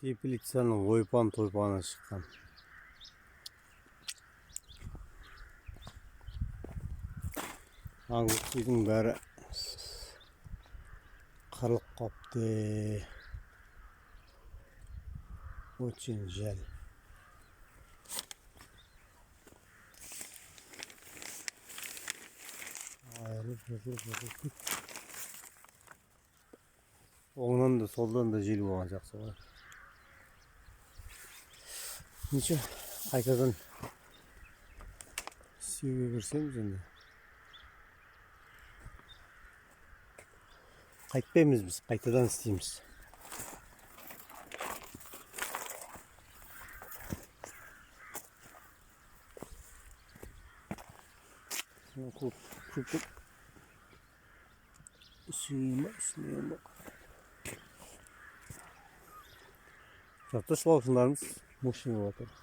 Теплицаның ойпан-тойпаны шыққан. Аңғытсүйдің бәрі қырылып қапты. Очень жаль. Оңнан да солдан да жел болған жақсы ғой. Неше, қайтадан істеуге кірісеміз енді. Қайтпаймыз біз, қайтадан істейміз. Көп сүйейін ба? Жатты шылаушыларымыз мұшын болып отыр.